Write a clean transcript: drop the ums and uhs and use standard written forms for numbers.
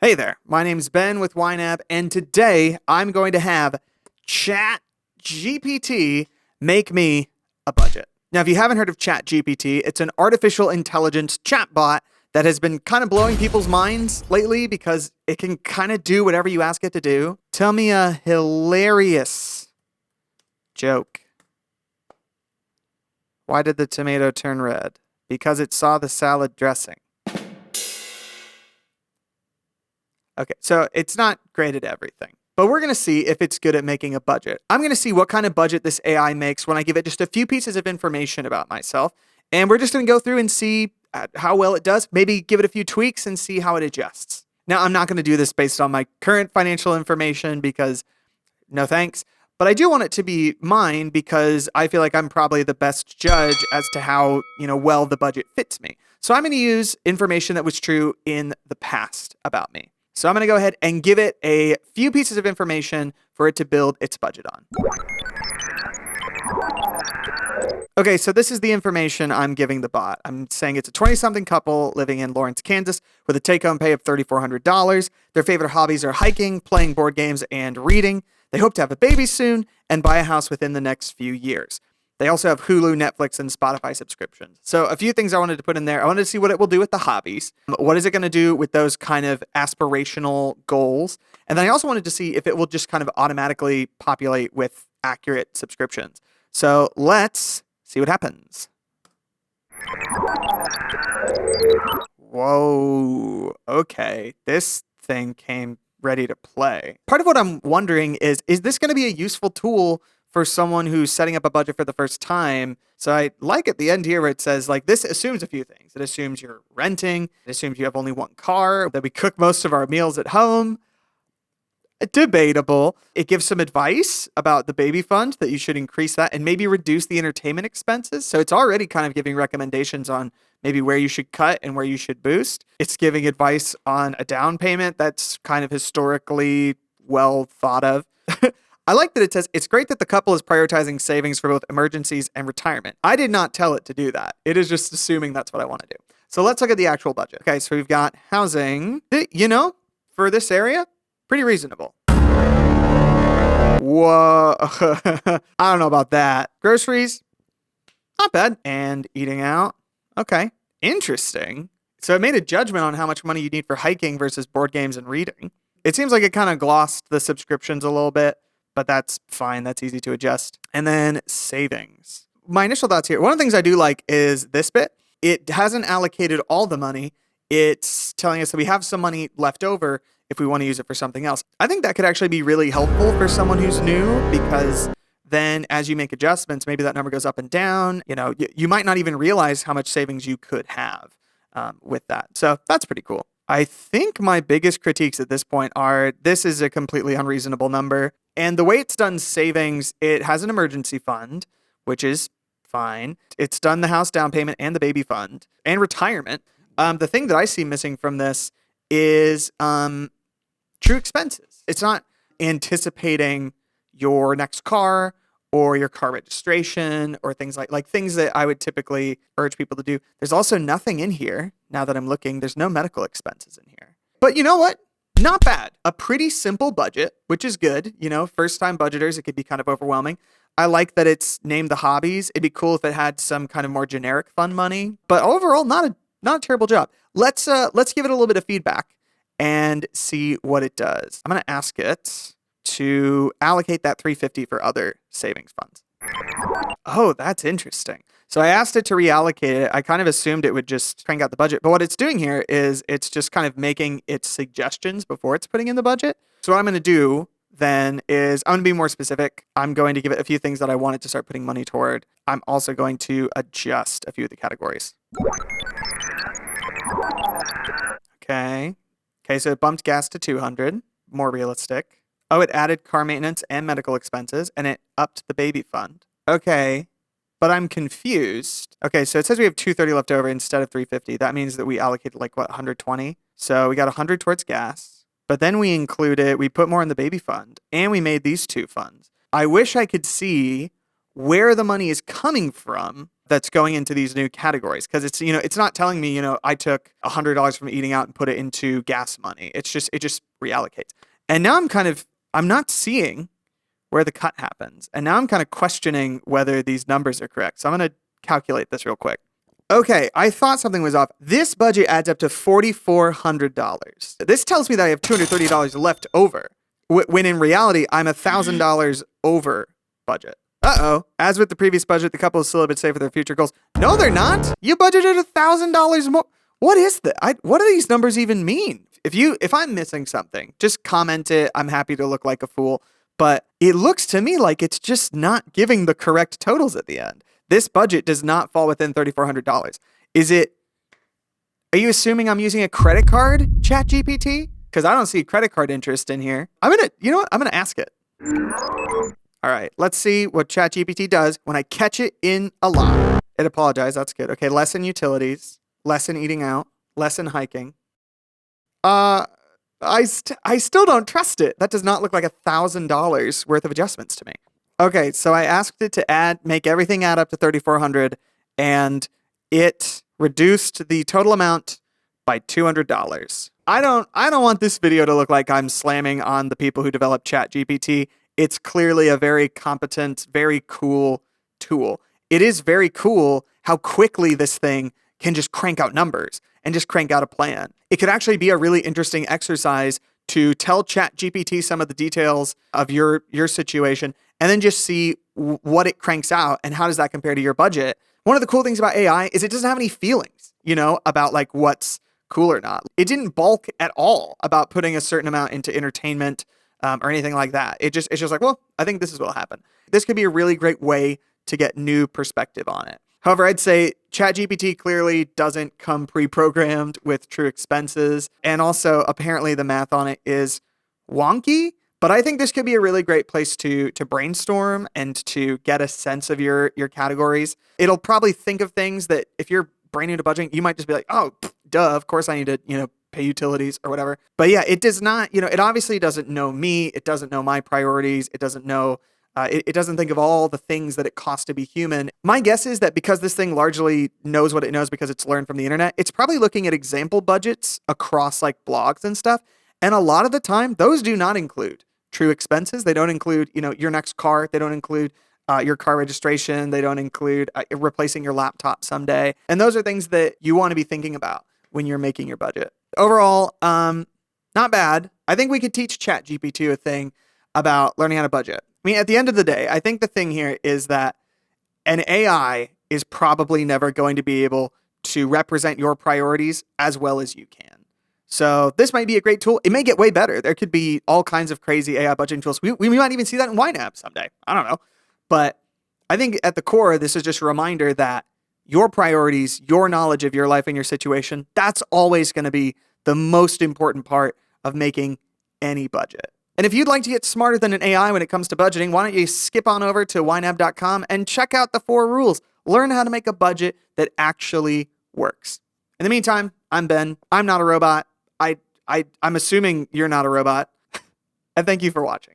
Hey there, my name's Ben with YNAB, and today I'm going to have ChatGPT make me a budget. Now, if you haven't heard of ChatGPT, it's an artificial intelligence chatbot that has been kind of blowing people's minds lately because it can kind of do whatever you ask it to do. Tell me a hilarious joke. Why did the tomato turn red? Because it saw the salad dressing. Okay, so it's not great at everything, but we're going to see if it's good at making a budget. I'm going to see what kind of budget this AI makes when I give it just a few pieces of information about myself. And we're just going to go through and see how well it does, maybe give it a few tweaks and see how it adjusts. Now, I'm not going to do this based on my current financial information because no thanks. But I do want it to be mine because I feel like I'm probably the best judge as to how, well the budget fits me. So I'm going to use information that was true in the past about me. So I'm going to go ahead and give it a few pieces of information for it to build its budget on. Okay, so this is the information I'm giving the bot. I'm saying it's a 20-something couple living in Lawrence, Kansas, with a take-home pay of $3,400. Their favorite hobbies are hiking, playing board games, and reading. They hope to have a baby soon and buy a house within the next few years. They also have Hulu, Netflix, and Spotify subscriptions. So a few things I wanted to put in there. I wanted to see what it will do with the hobbies. What is it going to do with those kind of aspirational goals? And then I also wanted to see if it will just kind of automatically populate with accurate subscriptions. So let's see what happens. Whoa. Okay. This thing came ready to play. Part of what I'm wondering is this going to be a useful tool for someone who's setting up a budget for the first time? So I like at the end here where it says, like, this assumes a few things. It assumes you're renting. It assumes you have only one car, that we cook most of our meals at home. Debatable. It gives some advice about the baby fund, that you should increase that and maybe reduce the entertainment expenses. So it's already kind of giving recommendations on maybe where you should cut and where you should boost. It's giving advice on a down payment that's kind of historically well thought of. I like that it says it's great that the couple is prioritizing savings for both emergencies and retirement. I did not tell it to do that. It is just assuming that's what I want to do. So let's look at the actual budget. Okay, so we've got housing. For this area, pretty reasonable. Whoa. I don't know about that. Groceries, not bad. And eating out. Okay, interesting. So it made a judgment on how much money you need for hiking versus board games and reading. It seems like it kind of glossed the subscriptions a little bit, but that's fine. That's easy to adjust. And then savings. My initial thoughts here. One of the things I do like is this bit. It hasn't allocated all the money. It's telling us that we have some money left over if we want to use it for something else. I think that could actually be really helpful for someone who's new, because then as you make adjustments, maybe that number goes up and down. You might not even realize how much savings you could have with that. So that's pretty cool. I think my biggest critiques at this point are this is a completely unreasonable number. And the way it's done savings, it has an emergency fund, which is fine. It's done the house down payment and the baby fund and retirement. The thing that I see missing from this is true expenses. It's not anticipating your next car or your car registration or things like things that I would typically urge people to do. There's also nothing in here. Now that I'm looking, there's no medical expenses in here. But you know what? Not bad. A pretty simple budget, which is good. First time budgeters, it could be kind of overwhelming. I like that it's named the hobbies. It'd be cool if it had some kind of more generic fun money. But overall, not a terrible job. Let's give it a little bit of feedback and see what it does. I'm going to ask it to allocate that $350 for other savings funds. Oh, that's interesting. So I asked it to reallocate it. I kind of assumed it would just crank out the budget. But what it's doing here is it's just kind of making its suggestions before it's putting in the budget. So what I'm going to do then is I'm going to be more specific. I'm going to give it a few things that I want it to start putting money toward. I'm also going to adjust a few of the categories. Okay, so it bumped gas to 200, more realistic. Oh, it added car maintenance and medical expenses, and it upped the baby fund. Okay, but I'm confused. Okay, so it says we have 230 left over instead of 350. That means that we allocated 120. So we got 100 towards gas, but then we put more in the baby fund, and we made these two funds. I wish I could see where the money is coming from that's going into these new categories. Because it's, it's not telling me, I took $100 from eating out and put it into gas money. It just reallocates. And now I'm not seeing where the cut happens. And now I'm kind of questioning whether these numbers are correct. So I'm going to calculate this real quick. Okay, I thought something was off. This budget adds up to $4,400. This tells me that I have $230 left over, when in reality, I'm $1,000 over budget. Uh-oh. As with the previous budget, the couple is still a bit safe for their future goals. No, they're not. You budgeted $1,000 more. What is that? What do these numbers even mean? If I'm missing something, just comment it. I'm happy to look like a fool. But it looks to me like it's just not giving the correct totals at the end. This budget does not fall within $3,400. Are you assuming I'm using a credit card, ChatGPT? Because I don't see credit card interest in here. I'm gonna ask it. All right, let's see what ChatGPT does when I catch it in a lie. It apologized, that's good. Okay, less in utilities, less in eating out, less in hiking. I still don't trust it. That does not look like $1,000 worth of adjustments to me. Okay, so I asked it to make everything add up to $3,400, and it reduced the total amount by $200. I don't want this video to look like I'm slamming on the people who developed ChatGPT. It's clearly a very competent, very cool tool. It is very cool how quickly this thing can just crank out numbers and just crank out a plan. It could actually be a really interesting exercise to tell ChatGPT some of the details of your situation and then just see what it cranks out and how does that compare to your budget. One of the cool things about AI is it doesn't have any feelings, about like what's cool or not. It didn't balk at all about putting a certain amount into entertainment or anything like that. It's just like, well, I think this is what'll happen. This could be a really great way to get new perspective on it. However, I'd say ChatGPT clearly doesn't come pre-programmed with true expenses. And also, apparently, the math on it is wonky. But I think this could be a really great place to brainstorm and to get a sense of your categories. It'll probably think of things that if you're brand new to budgeting, you might just be like, oh, duh, of course I need to, pay utilities or whatever. But yeah, it does not, it obviously doesn't know me. It doesn't know my priorities. It doesn't know, it doesn't think of all the things that it costs to be human. My guess is that because this thing largely knows what it knows because it's learned from the internet, it's probably looking at example budgets across like blogs and stuff. And a lot of the time, those do not include true expenses. They don't include, your next car. They don't include your car registration. They don't include replacing your laptop someday. And those are things that you want to be thinking about when you're making your budget. Overall, not bad. I think we could teach ChatGPT a thing about learning how to budget. I mean, at the end of the day, I think the thing here is that an AI is probably never going to be able to represent your priorities as well as you can. So this might be a great tool. It may get way better. There could be all kinds of crazy AI budgeting tools. We might even see that in YNAB someday. I don't know. But I think at the core, this is just a reminder that your priorities, your knowledge of your life and your situation, that's always going to be the most important part of making any budget. And if you'd like to get smarter than an AI when it comes to budgeting, why don't you skip on over to YNAB.com and check out the 4 rules. Learn how to make a budget that actually works. In the meantime, I'm Ben. I'm not a robot. I'm assuming you're not a robot. And thank you for watching.